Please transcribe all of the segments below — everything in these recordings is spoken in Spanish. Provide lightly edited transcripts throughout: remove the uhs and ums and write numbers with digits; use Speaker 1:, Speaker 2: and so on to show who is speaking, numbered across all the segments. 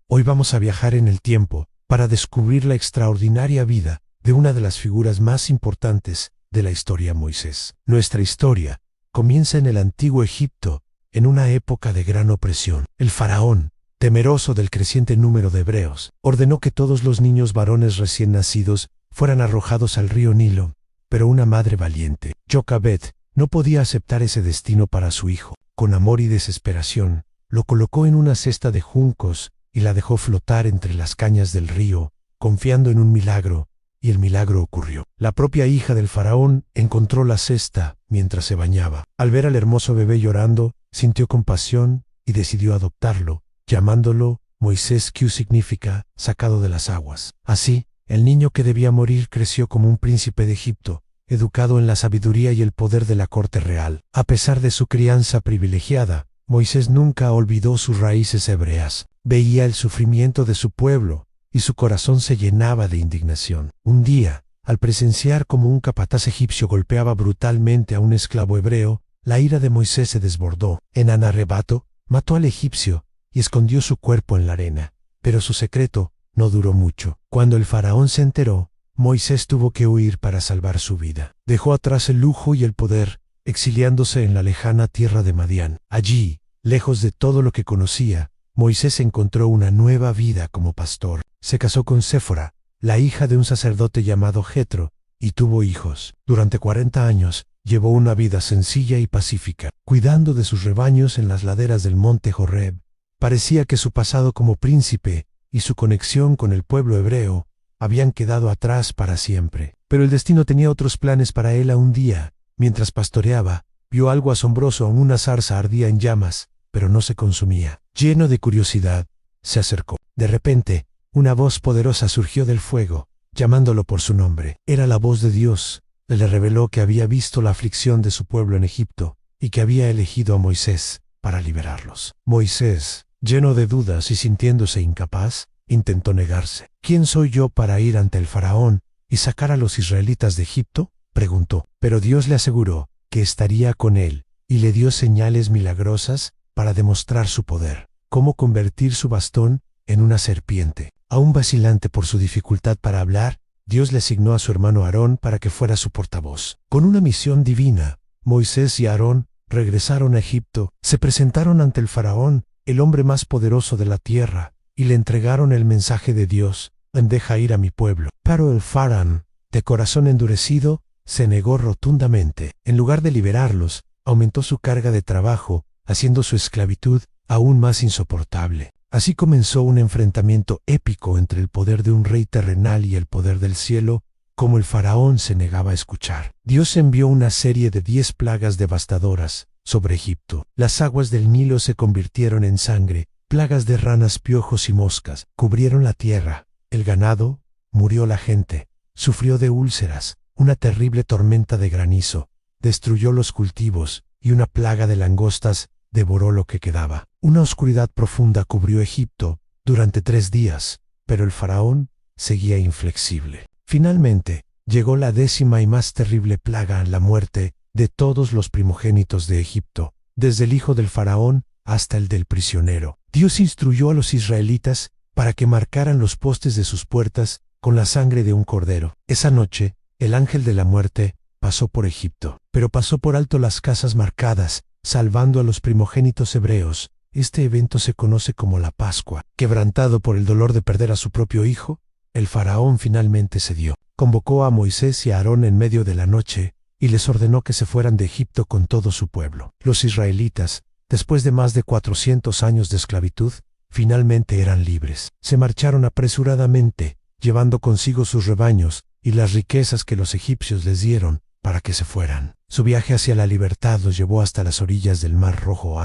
Speaker 1: Hoy vamos a viajar en el tiempo para descubrir la extraordinaria vida de una de las figuras más importantes de la historia Moisés. Nuestra historia comienza en el antiguo Egipto, en una época de gran opresión. El faraón, temeroso del creciente número de hebreos, ordenó que todos los niños varones recién nacidos fueran arrojados al río Nilo, pero una madre valiente, Jochebed, no podía aceptar ese destino para su hijo. Con amor y desesperación, lo colocó en una cesta de juncos y la dejó flotar entre las cañas del río, confiando en un milagro, y el milagro ocurrió. La propia hija del faraón encontró la cesta mientras se bañaba. Al ver al hermoso bebé llorando, sintió compasión y decidió adoptarlo, llamándolo Moisés, que significa sacado de las aguas. Así, el niño que debía morir creció como un príncipe de Egipto, educado en la sabiduría y el poder de la corte real. A pesar de su crianza privilegiada, Moisés nunca olvidó sus raíces hebreas. Veía el sufrimiento de su pueblo y su corazón se llenaba de indignación. Un día, al presenciar cómo un capataz egipcio golpeaba brutalmente a un esclavo hebreo, la ira de Moisés se desbordó. En un arrebato, mató al egipcio y escondió su cuerpo en la arena. Pero su secreto no duró mucho. Cuando el faraón se enteró, Moisés tuvo que huir para salvar su vida. Dejó atrás el lujo y el poder, exiliándose en la lejana tierra de Madián. Allí, lejos de todo lo que conocía, Moisés encontró una nueva vida como pastor. Se casó con Séfora, la hija de un sacerdote llamado Jetro, y tuvo hijos. Durante 40 años, llevó una vida sencilla y pacífica, cuidando de sus rebaños en las laderas del monte Horeb. Parecía que su pasado como príncipe y su conexión con el pueblo hebreo habían quedado atrás para siempre. Pero el destino tenía otros planes para él. Un día, mientras pastoreaba, vio algo asombroso. Una zarza ardía en llamas, pero no se consumía. Lleno de curiosidad, se acercó. De repente, una voz poderosa surgió del fuego, llamándolo por su nombre. Era la voz de Dios. Le reveló que había visto la aflicción de su pueblo en Egipto y que había elegido a Moisés para liberarlos. Moisés, lleno de dudas y sintiéndose incapaz, intentó negarse. ¿Quién soy yo para ir ante el faraón y sacar a los israelitas de Egipto?, preguntó. Pero Dios le aseguró que estaría con él y le dio señales milagrosas para demostrar su poder. Cómo convertir su bastón en una serpiente. Aún vacilante por su dificultad para hablar, Dios le asignó a su hermano Aarón para que fuera su portavoz. Con una misión divina, Moisés y Aarón regresaron a Egipto, se presentaron ante el faraón, el hombre más poderoso de la tierra, y le entregaron el mensaje de Dios: deja ir a mi pueblo. Pero el faraón, de corazón endurecido, se negó rotundamente. En lugar de liberarlos, aumentó su carga de trabajo, haciendo su esclavitud aún más insoportable. Así comenzó un enfrentamiento épico entre el poder de un rey terrenal y el poder del cielo, como el faraón se negaba a escuchar. Dios envió una serie de 10 plagas devastadoras sobre Egipto. Las aguas del Nilo se convirtieron en sangre, plagas de ranas, piojos y moscas cubrieron la tierra. El ganado, murió la gente, sufrió de úlceras, una terrible tormenta de granizo destruyó los cultivos y una plaga de langostas devoró lo que quedaba. Una oscuridad profunda cubrió Egipto durante 3 días, pero el faraón seguía inflexible. Finalmente, llegó la 10ª y más terrible plaga, la muerte de todos los primogénitos de Egipto, desde el hijo del faraón hasta el del prisionero. Dios instruyó a los israelitas para que marcaran los postes de sus puertas con la sangre de un cordero. Esa noche, el ángel de la muerte pasó por Egipto, pero pasó por alto las casas marcadas, salvando a los primogénitos hebreos. Este evento se conoce como la Pascua. Quebrantado por el dolor de perder a su propio hijo, el faraón finalmente cedió. Convocó a Moisés y a Aarón en medio de la noche y les ordenó que se fueran de Egipto con todo su pueblo. Los israelitas, después de más de 400 años de esclavitud, finalmente eran libres. Se marcharon apresuradamente, llevando consigo sus rebaños y las riquezas que los egipcios les dieron para que se fueran. Su viaje hacia la libertad los llevó hasta las orillas del Mar Rojo,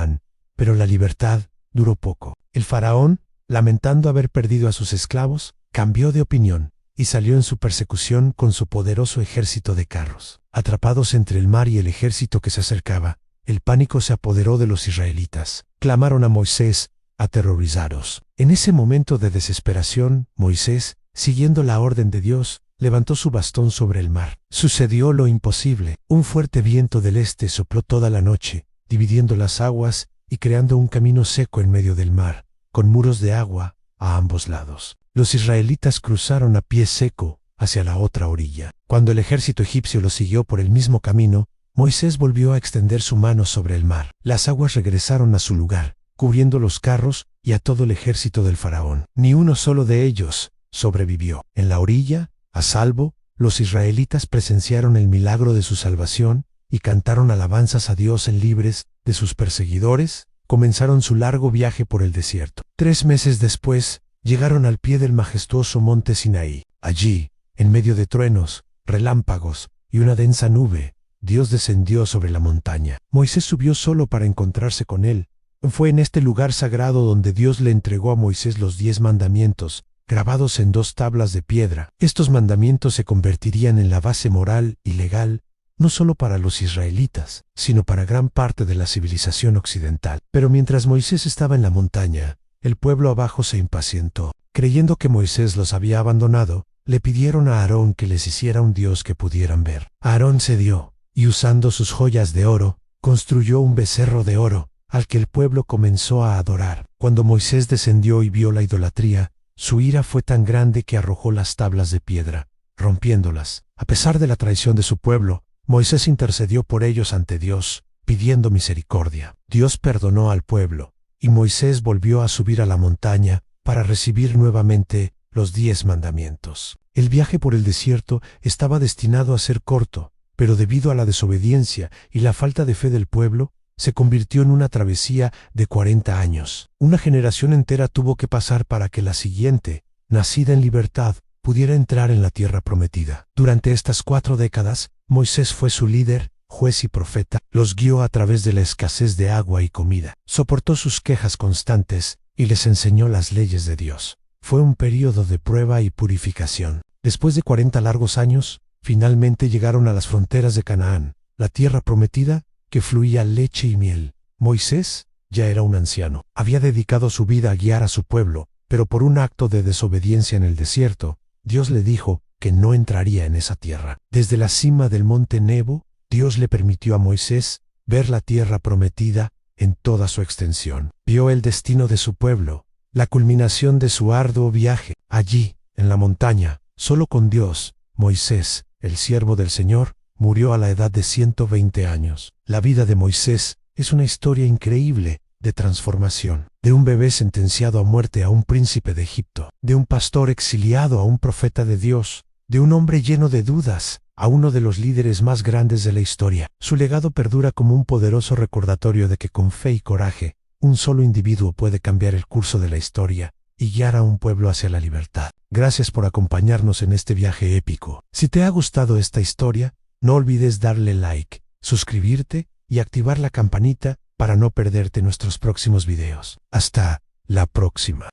Speaker 1: pero la libertad duró poco. El faraón, lamentando haber perdido a sus esclavos, cambió de opinión y salió en su persecución con su poderoso ejército de carros. Atrapados entre el mar y el ejército que se acercaba, el pánico se apoderó de los israelitas. Clamaron a Moisés, aterrorizados. En ese momento de desesperación, Moisés, siguiendo la orden de Dios, levantó su bastón sobre el mar. Sucedió lo imposible. Un fuerte viento del este sopló toda la noche, dividiendo las aguas y creando un camino seco en medio del mar, con muros de agua a ambos lados. Los israelitas cruzaron a pie seco hacia la otra orilla. Cuando el ejército egipcio los siguió por el mismo camino, Moisés volvió a extender su mano sobre el mar. Las aguas regresaron a su lugar, cubriendo los carros y a todo el ejército del faraón. Ni uno solo de ellos sobrevivió. En la orilla, a salvo, los israelitas presenciaron el milagro de su salvación y cantaron alabanzas a Dios libres de sus perseguidores. Comenzaron su largo viaje por el desierto. 3 meses después, llegaron al pie del majestuoso monte Sinaí. Allí, en medio de truenos, relámpagos y una densa nube, Dios descendió sobre la montaña. Moisés subió solo para encontrarse con él. Fue en este lugar sagrado donde Dios le entregó a Moisés los 10 mandamientos, grabados en 2 tablas de piedra. Estos mandamientos se convertirían en la base moral y legal, no solo para los israelitas, sino para gran parte de la civilización occidental. Pero mientras Moisés estaba en la montaña, el pueblo abajo se impacientó. Creyendo que Moisés los había abandonado, le pidieron a Aarón que les hiciera un dios que pudieran ver. Aarón cedió, y usando sus joyas de oro, construyó un becerro de oro, al que el pueblo comenzó a adorar. Cuando Moisés descendió y vio la idolatría, su ira fue tan grande que arrojó las tablas de piedra, rompiéndolas. A pesar de la traición de su pueblo, Moisés intercedió por ellos ante Dios, pidiendo misericordia. Dios perdonó al pueblo, y Moisés volvió a subir a la montaña para recibir nuevamente los 10 mandamientos. El viaje por el desierto estaba destinado a ser corto, pero debido a la desobediencia y la falta de fe del pueblo, se convirtió en una travesía de 40 años. Una generación entera tuvo que pasar para que la siguiente, nacida en libertad, pudiera entrar en la tierra prometida. Durante estas 4 décadas, Moisés fue su líder, juez y profeta, los guió a través de la escasez de agua y comida, soportó sus quejas constantes y les enseñó las leyes de Dios. Fue un período de prueba y purificación. Después de 40 largos años, finalmente llegaron a las fronteras de Canaán, la tierra prometida que fluía leche y miel. Moisés ya era un anciano. Había dedicado su vida a guiar a su pueblo, pero por un acto de desobediencia en el desierto, Dios le dijo que no entraría en esa tierra. Desde la cima del monte Nebo, Dios le permitió a Moisés ver la tierra prometida en toda su extensión. Vio el destino de su pueblo, la culminación de su arduo viaje. Allí, en la montaña, solo con Dios, Moisés, el siervo del Señor, murió a la edad de 120 años. La vida de Moisés es una historia increíble de transformación. De un bebé sentenciado a muerte a un príncipe de Egipto. De un pastor exiliado a un profeta de Dios. De un hombre lleno de dudas a uno de los líderes más grandes de la historia. Su legado perdura como un poderoso recordatorio de que con fe y coraje, un solo individuo puede cambiar el curso de la historia y guiar a un pueblo hacia la libertad. Gracias por acompañarnos en este viaje épico. Si te ha gustado esta historia, no olvides darle like, suscribirte y activar la campanita para no perderte nuestros próximos videos. Hasta la próxima.